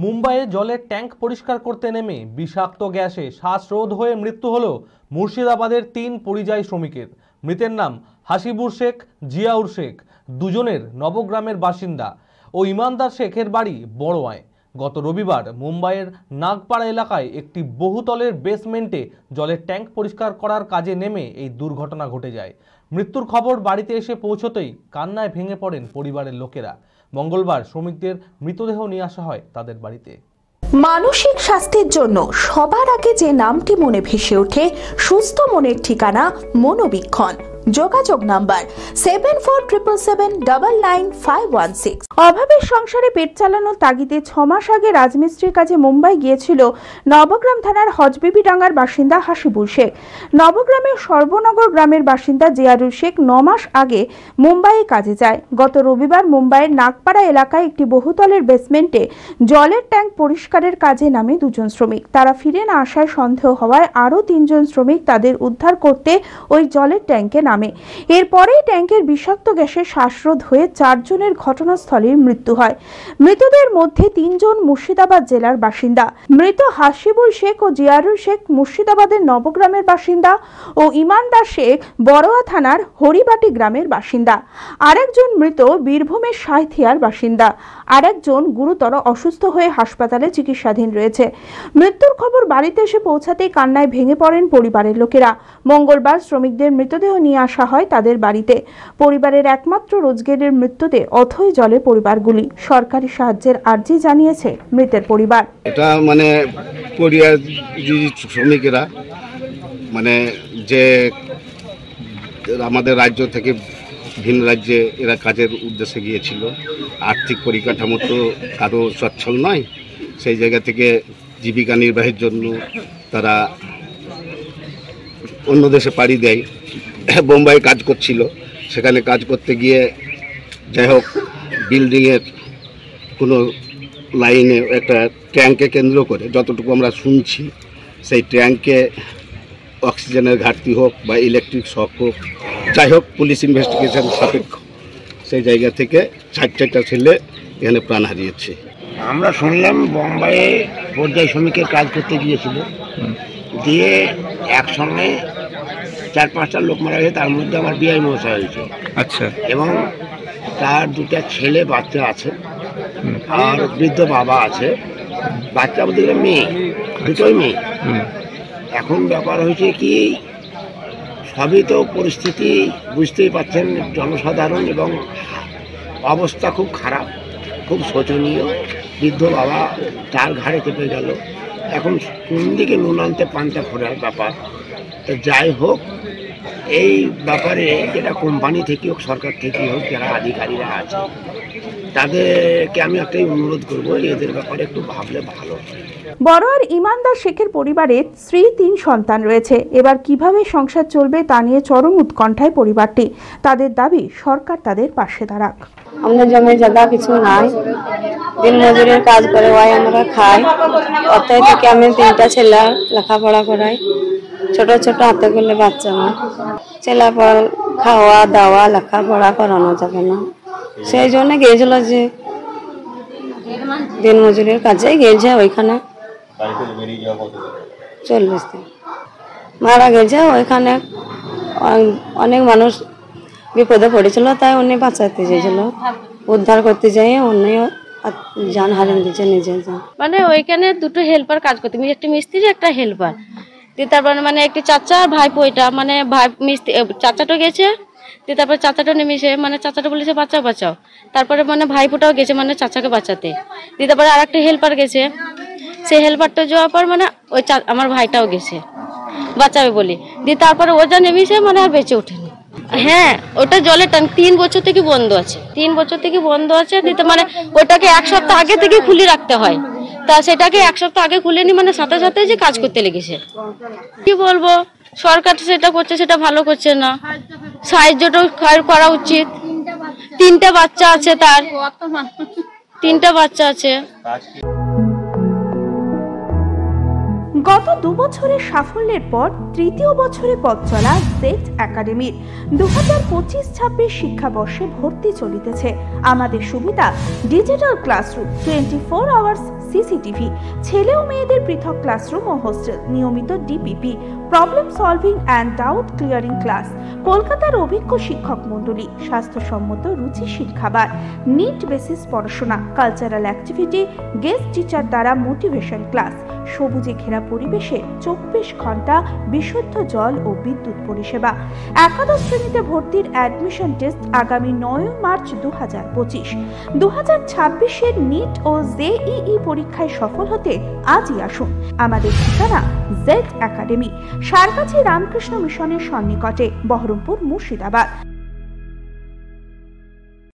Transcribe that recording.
মুম্বাইয়ে জলের ট্যাঙ্ক পরিষ্কার করতে নেমে বিষাক্ত গ্যাসে শ্বাসরোধ হয়ে মৃত্যু হলো মুর্শিদাবাদের ৩ পরিযায়ী শ্রমিকের। মৃতের নাম হাসিবুর শেখ, জিয়াউর শেখ, দুজনের নবগ্রামের বাসিন্দা ও ইমানদার শেখের বাড়ি বড়োয়ায়। গত রবিবার মুম্বাইয়ের নাগপাড়া এলাকায় একটি বহুতলের বেসমেন্টে জলের ট্যাঙ্ক পরিষ্কার করার কাজে নেমে এই দুর্ঘটনা ঘটে যায়। মৃত্যুর খবর বাড়িতে এসে পৌঁছতেই কান্নায় ভেঙে পড়েন পরিবারের লোকেরা। মঙ্গলবার শ্রমিকদের মৃতদেহ নিয়ে আসা হয় তাদের বাড়িতে। মানসিক স্বাস্থ্যের জন্য সবার আগে যে নামটি মনে ভেসে ওঠে, সুস্থ মনের ঠিকানা মনোবীক্ষণ। যোগাযোগ নাম্বার 7477799516। অভাবের সংসারে পেট চালানোর তাগিদে 6 মাস আগে রাজমিস্ত্রির কাজে মুম্বাই গিয়েছিল নবগ্রাম থানার হজবিবিডাঙ্গার বাসিন্দা হাসিবুর শেখ। নবগ্রামের সর্বনগর গ্রামের বাসিন্দা জিয়াউর শেখ 9 মাস আগে মুম্বাইয়ে কাজে যায়। গত রবিবার মুম্বাইয়ের নাগপাড়া এলাকায় একটি বহুতলের বেসমেন্টে জলের ট্যাঙ্ক পরিষ্কারের কাজে নামে দুজন শ্রমিক। তারা ফিরে না আসায় সন্দেহ হওয়ায় আরও 3 জন শ্রমিক তাদের উদ্ধার করতে ওই জলের ট্যাঙ্কে নামে। এরপরেই ট্যাঙ্কের বিষাক্ত গ্যাসে শ্বাসরোধ হয়ে 4 জনের ঘটনাস্থলে মৃত্যু হয়। মৃতদের মধ্যে 3 জন মুর্শিদাবাদ জেলার বাসিন্দা। মৃত হাসিবুর শেখ ও জিয়াউর শেখ মুর্শিদাবাদের নবগ্রামের বাসিন্দা ও ইমানদার শেখ বড়োয়া থানার হরিবাটি গ্রামের বাসিন্দা। আরেকজন মৃত বীরভূমের সাঁইথিয়ার বাসিন্দা। আরেকজন গুরুতর অসুস্থ হয়ে হাসপাতালে চিকিৎসাধীন রয়েছে। মৃত্যুর খবর বাড়িতে এসে পৌঁছাতেই কান্নায় ভেঙে পড়েন পরিবারের লোকেরা। মঙ্গলবার শ্রমিকদের মৃতদেহ নিয়ে আসা হয় তাদের বাড়িতে। পরিবারের একমাত্র রোজগারের মৃত্যুতে অথই জলে পরিবারগুলি। সরকারি সাহায্যের আর্জি জানিয়েছে মৃতের পরিবার। এটা পরিযায়ী শ্রমিকেরা যে আমাদের রাজ্য থেকে ভিন রাজ্যে এরা কাজের উদ্দেশ্যে গিয়েছিল। আর্থিক পরিকাঠামো তো কারো সচ্ছল নয়, সেই জায়গা থেকে জীবিকা নির্বাহের জন্য তারা অন্য দেশে পাড়ি দেয়। বোম্বাই কাজ করছিল, সেখানে কাজ করতে গিয়ে যাই হোক বিল্ডিংয়ের কোনো লাইনে একটা ট্যাঙ্কে কেন্দ্র করে যতটুকু আমরা শুনছি, সেই ট্যাঙ্কে অক্সিজেনের ঘাটতি হোক বা ইলেকট্রিক শক হোক, যাই হোক পুলিশ ইনভেস্টিগেশন সাপেক্ষ সেই জায়গা থেকে 4টা ছেলে এখানে প্রাণ হারিয়েছে। আমরা শুনলাম বোম্বাইয়ে পরিযায়ী শ্রমিকের কাজ করতে গিয়েছিল, দিয়ে একসঙ্গে 4-5টা লোক মারা গেছে। তার মধ্যে আমার বিআই মশাই হয়েছে। আচ্ছা। এবং তার 2টা ছেলে বাচ্চা আছে, আর বৃদ্ধ বাবা আছে। বাচ্চা বলতে গেলে মেয়ে, দুটোই মেয়ে। এখন ব্যাপার হয়েছে কি, সবই তো পরিস্থিতি বুঝতেই পারছেন, জনসাধারণ, এবং অবস্থা খুব খারাপ, খুব শোচনীয়। বৃদ্ধ বাবা তার ঘাড়ে চেপে গেল। এখন কোন দিকে নুন আনতে পান্তা ফোড়ার ব্যাপার। তো যাই হোক, এই ব্যাপারে যেটা কোম্পানি থেকে হোক, সরকার থেকে হোক, যারা আধিকারিকরা আছে তাদেরকে আমি একটাই অনুরোধ করবো, এদের ব্যাপারে একটু ভাবলে ভালো হয়। বড়োয়ার ইমানদার শেখের পরিবারে স্ত্রী 3 সন্তান রয়েছে। এবার কিভাবে সংসার চলবে তা নিয়ে চরম উৎকণ্ঠায় পরিবারটি। তাদের দাবি সরকার তাদের পাশে দাঁড়াক। আমাদের জমি জায়গা কিছু নাই, দিন মজুরের কাজ করে ওই আমরা খাই। অতএব থেকে আমি 3টা ছেলে লেখাপড়া করাই, ছোট ছোট হাতে করলে বাচ্চা না, ছেলে খাওয়া দাওয়া লেখাপড়া করানো যাবে না। সেই জন্য গিয়েছিল যে দিন মজুরের কাজে গিয়েছে, ওইখানে 40 দিন মারা গেছে। ওইখানে অনেক মানুষ বিপদে পড়েছিল, তাই উনি বাঁচাতে চেয়েছিল, উদ্ধার করতে যাই উনি জান হারিয়ে দিয়েছে নিজের জান। ওইখানে 2টো হেল্পার কাজ করতে, একটা মিস্ত্রি একটা হেল্পার। তারপরে একটি চাচা আর ভাইপো, এটা ভাই মিস্ত্রি চাচাটা গেছে। তারপরে চাচাটা নেমেছে, চাচাটা বলেছে বাঁচাও বাঁচাও। তারপরে ভাইপোটাও গেছে চাচাকে বাঁচাতে। তারপরে আর একটা হেল্পার গেছে, সেই হেল্পারটা যাওয়ার পর ওই আমার ভাইটাও গেছে বাঁচাবে বলে। তারপরে ও যা নেমেছে আর বেঁচে ওঠেনি। হ্যাঁ, ওটা জলের ট্যাঙ্ক 3 বছর থেকে বন্ধ আছে। 3 বছর থেকে বন্ধ আছে। ওটাকে 1 সপ্তাহ আগে থেকে খুলে রাখতে হয়। তা সেটাকে 1 সপ্তাহ আগে খুলেনি, সাথে সাথে যে কাজ করতে লেগেছে। কি বলবো, সরকার সেটা করছে, সেটা ভালো করছে না। সাহায্যটা করা উচিত। 3টা বাচ্চা আছে, তার 3টা বাচ্চা আছে। গত 2 বছরের সাফল্যের পর তৃতীয় বছরে পথ চলা জেড একাডেমির 2025-26 শিক্ষাবর্ষে ভর্তি চলিতেছে। আমাদের সুবিধা ডিজিটাল ক্লাসরুম, 24 আওয়ার্স সিসিটিভি, ছেলে ও মেয়েদের পৃথক ক্লাসরুম ও হোস্টেল, নিয়মিত DPP, problem solving and doubt clearing class, কলকাতার অভিজ্ঞ শিক্ষক মণ্ডলী, স্বাস্থ্যসম্মত রুচিশীল খাবার, নিট বেসিস পড়াশোনা, কালচারাল অ্যাক্টিভিটি, গেস্ট টিচার দ্বারা মোটিভেশন ক্লাস, সবুজে ঘেরা পরিবেশে 24 ঘন্টা বিশুদ্ধ জল ও বিদ্যুৎ পরিষেবা। একাদশ শ্রেণীতে ভর্তির অ্যাডমিশন টেস্ট আগামী 9 মার্চ 2025। 2026-এর নিট ও জেইই পরীক্ষায় সফল হতে আজই আসুন। আমাদের ঠিকানা জেড একাডেমি, সারগাছি রামকৃষ্ণ মিশনের সন্নিকটে, বহরমপুর, মুর্শিদাবাদ।